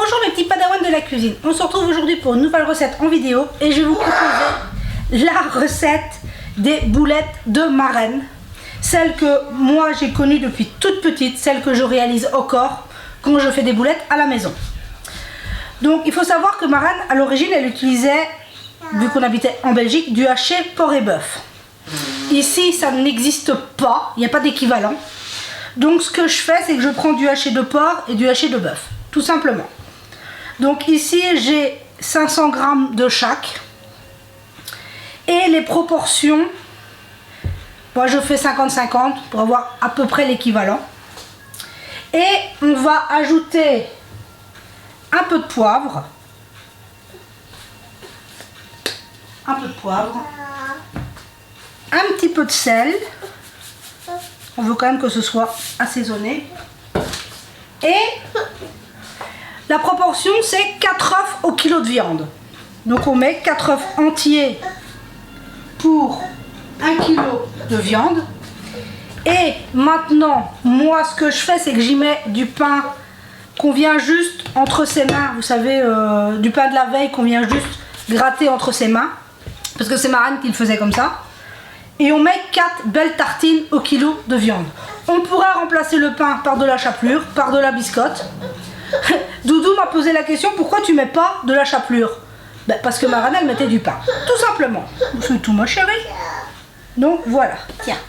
Bonjour mes petits padawans de la cuisine, on se retrouve aujourd'hui pour une nouvelle recette en vidéo et je vais vous proposer la recette des boulettes de marraine. Celle que moi j'ai connue depuis toute petite, celle que je réalise encore quand je fais des boulettes à la maison. Donc il faut savoir que Marraine à l'origine elle utilisait, vu qu'on habitait en Belgique, du haché porc et bœuf. Ici ça n'existe pas, il n'y a pas d'équivalent. Donc ce que je fais c'est que je prends du haché de porc et du haché de bœuf, tout simplement. Donc ici j'ai 500 g de chaque. Et les proportions, moi je fais 50-50 pour avoir à peu près l'équivalent. Et on va ajouter un peu de poivre. Un petit peu de sel. On veut quand même que ce soit assaisonné. Et la proportion c'est 4 œufs au kilo de viande. Donc on met 4 œufs entiers pour 1 kg de viande. Et maintenant, moi ce que je fais c'est que j'y mets du pain qu'on vient juste entre ses mains. Vous savez, du pain de la veille qu'on vient juste gratter entre ses mains. Parce que c'est Marraine qui le faisait comme ça. Et on met 4 belles tartines au kilo de viande. On pourrait remplacer le pain par de la chapelure, par de la biscotte. Doudou m'a posé la question, pourquoi tu mets pas de la chapelure? Ben, parce que Marraine elle mettait du pain, tout simplement. C'est tout ma chérie. Donc voilà, tiens.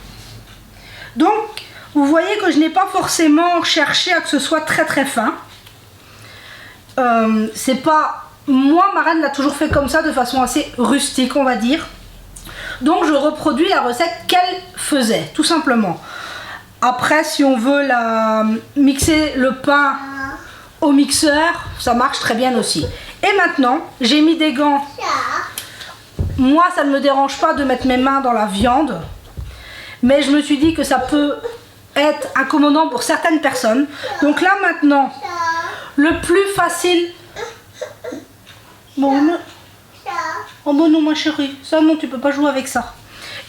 Donc vous voyez que je n'ai pas forcément cherché à que ce soit très très fin. C'est pas... Moi Marraine l'a toujours fait comme ça, de façon assez rustique on va dire. Donc je reproduis la recette qu'elle faisait, tout simplement. Après si on veut mixer le pain au mixeur, ça marche très bien aussi. Et maintenant, j'ai mis des gants. Moi, ça ne me dérange pas de mettre mes mains dans la viande. Mais je me suis dit que ça peut être incommodant pour certaines personnes. Donc là, maintenant, le plus facile... Bon, oh bon non, ma chérie. Ça, non, tu peux pas jouer avec ça.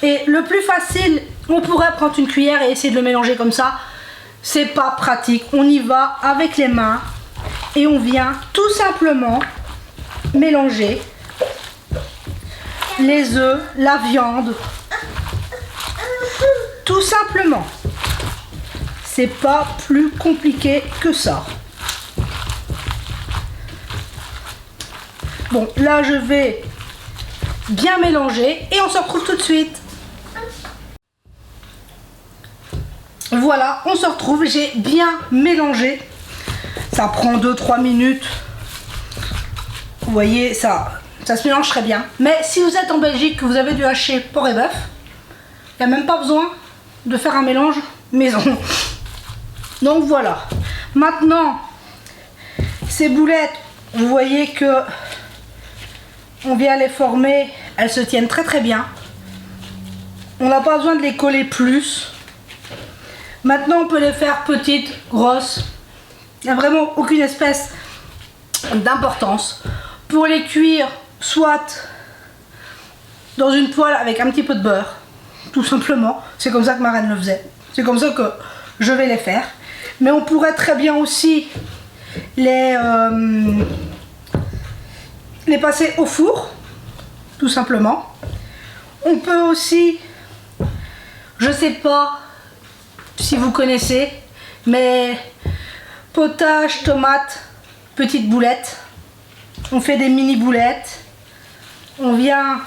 Et le plus facile, on pourrait prendre une cuillère et essayer de le mélanger comme ça. C'est pas pratique. On y va avec les mains. Et on vient tout simplement mélanger les œufs, la viande, tout simplement. C'est pas plus compliqué que ça. Bon, là je vais bien mélanger et on se retrouve tout de suite. Voilà, on se retrouve, j'ai bien mélangé. Ça prend 2-3 minutes. Vous voyez, ça se mélange très bien. Mais si vous êtes en Belgique, que vous avez du haché porc et bœuf, il n'y a même pas besoin de faire un mélange maison. Donc voilà. Maintenant, ces boulettes, vous voyez que on vient les former. Elles se tiennent très très bien. On n'a pas besoin de les coller plus. Maintenant, on peut les faire petites, grosses. Il n'y a vraiment aucune espèce d'importance. Pour les cuire, soit dans une poêle avec un petit peu de beurre, tout simplement. C'est comme ça que Marraine le faisait. C'est comme ça que je vais les faire. Mais on pourrait très bien aussi les passer au four, tout simplement. On peut aussi, je sais pas si vous connaissez, mais... potage, tomate, petites boulettes. On fait des mini boulettes. On vient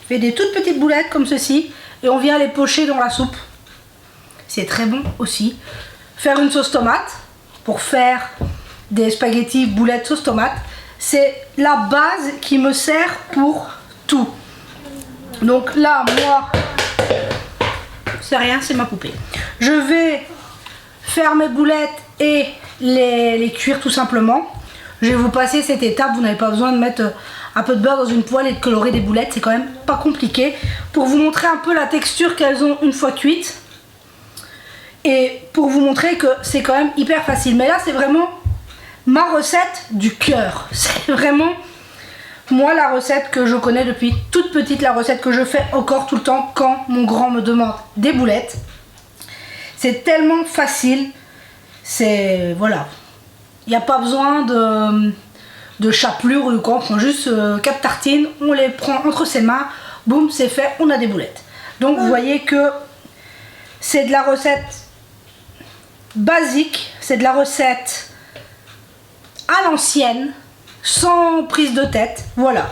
faire des toutes petites boulettes comme ceci. Et on vient les pocher dans la soupe. C'est très bon aussi. Faire une sauce tomate. Pour faire des spaghettis boulettes sauce tomate. C'est la base qui me sert pour tout. Donc là, moi... c'est rien, c'est ma poupée. Je vais faire mes boulettes et les cuire tout simplement. Je vais vous passer cette étape. Vous n'avez pas besoin de mettre un peu de beurre dans une poêle et de colorer des boulettes. C'est quand même pas compliqué. Pour vous montrer un peu la texture qu'elles ont une fois cuites. Et pour vous montrer que c'est quand même hyper facile. Mais là c'est vraiment ma recette du cœur. C'est vraiment moi la recette que je connais depuis toute petite. La recette que je fais encore tout le temps quand mon grand me demande des boulettes. C'est tellement facile. C'est... voilà. Il n'y a pas besoin de chapelure ou de quoi. On prend juste 4 tartines, on les prend entre ses mains, boum, c'est fait, on a des boulettes. Donc vous voyez que c'est de la recette basique, c'est de la recette à l'ancienne, sans prise de tête. Voilà.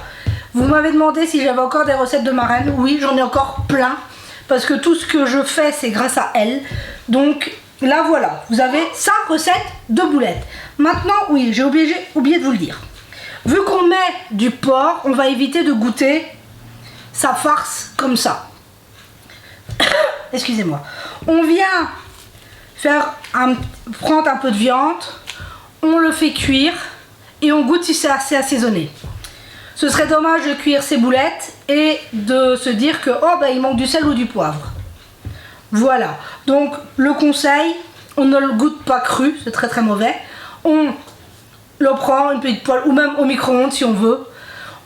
Vous m'avez demandé si j'avais encore des recettes de marraine. Oui, j'en ai encore plein, parce que tout ce que je fais, c'est grâce à elle. Donc là, voilà, vous avez sa recette de boulettes. Maintenant, oui, j'ai oublié de vous le dire. Vu qu'on met du porc, on va éviter de goûter sa farce comme ça. Excusez-moi. On vient prendre un peu de viande, on le fait cuire et on goûte si c'est assez assaisonné. Ce serait dommage de cuire ces boulettes et de se dire que oh bah il manque du sel ou du poivre. Voilà. Donc le conseil, on ne le goûte pas cru, c'est très mauvais. On le prend une petite poêle ou même au micro-ondes si on veut.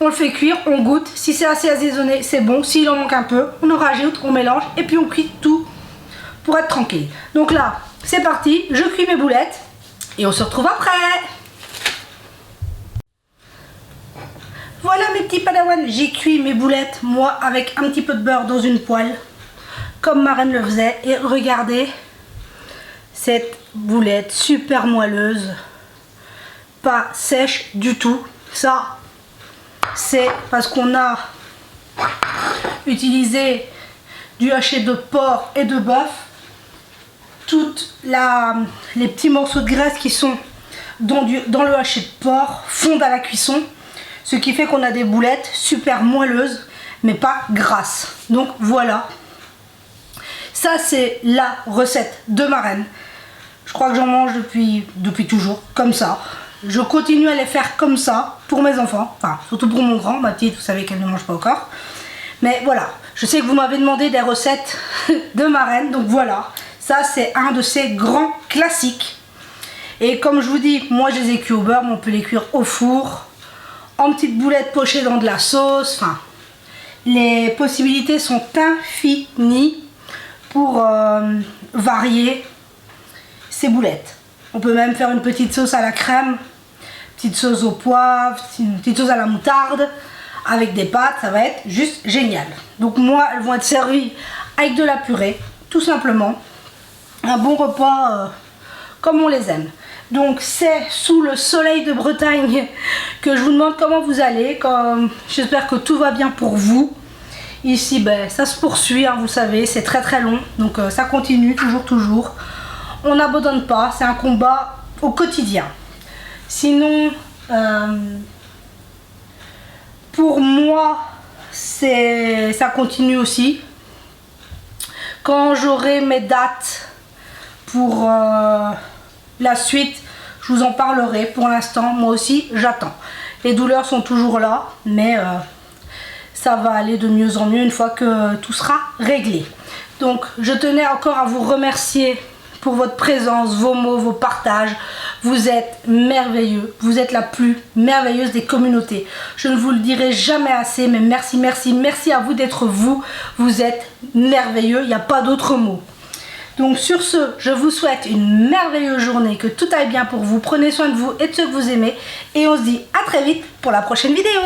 On le fait cuire, on goûte. Si c'est assez assaisonné, c'est bon. S'il en manque un peu, on en rajoute, on mélange et puis on cuit tout pour être tranquille. Donc là, c'est parti. Je cuis mes boulettes et on se retrouve après. Voilà mes petits padawans, j'ai cuit mes boulettes, moi, avec un petit peu de beurre dans une poêle, comme ma reine le faisait. Et regardez cette boulette super moelleuse, pas sèche du tout. Ça, c'est parce qu'on a utilisé du haché de porc et de bœuf. Toutes les petits morceaux de graisse qui sont dans le haché de porc fondent à la cuisson. Ce qui fait qu'on a des boulettes super moelleuses, mais pas grasses. Donc voilà. Ça, c'est la recette de ma reine. Je crois que j'en mange depuis toujours, comme ça. Je continue à les faire comme ça pour mes enfants. Enfin, surtout pour mon grand. Ma petite, vous savez qu'elle ne mange pas encore. Mais voilà. Je sais que vous m'avez demandé des recettes de ma reine. Donc voilà. Ça, c'est un de ces grands classiques. Et comme je vous dis, moi, je les ai cuits au beurre, mais on peut les cuire au four, en petites boulettes pochées dans de la sauce. Enfin, les possibilités sont infinies pour varier ces boulettes. On peut même faire une petite sauce à la crème, petite sauce au poivre, une petite sauce à la moutarde avec des pâtes, ça va être juste génial. Donc moi, elles vont être servies avec de la purée, tout simplement. Un bon repas comme on les aime. Donc c'est sous le soleil de Bretagne que je vous demande comment vous allez. J'espère que tout va bien pour vous. Ici, ben, ça se poursuit, hein, vous savez, c'est très long. Donc ça continue, toujours. On n'abandonne pas, c'est un combat au quotidien. Sinon, pour moi, ça continue aussi. Quand j'aurai mes dates pour la suite, je vous en parlerai. Pour l'instant, moi aussi, j'attends. Les douleurs sont toujours là, mais ça va aller de mieux en mieux une fois que tout sera réglé. Donc, je tenais encore à vous remercier pour votre présence, vos mots, vos partages. Vous êtes merveilleux. Vous êtes la plus merveilleuse des communautés. Je ne vous le dirai jamais assez, mais merci à vous d'être vous. Vous êtes merveilleux, il n'y a pas d'autre mot. Donc sur ce, je vous souhaite une merveilleuse journée, que tout aille bien pour vous. Prenez soin de vous et de ceux que vous aimez. Et on se dit à très vite pour la prochaine vidéo.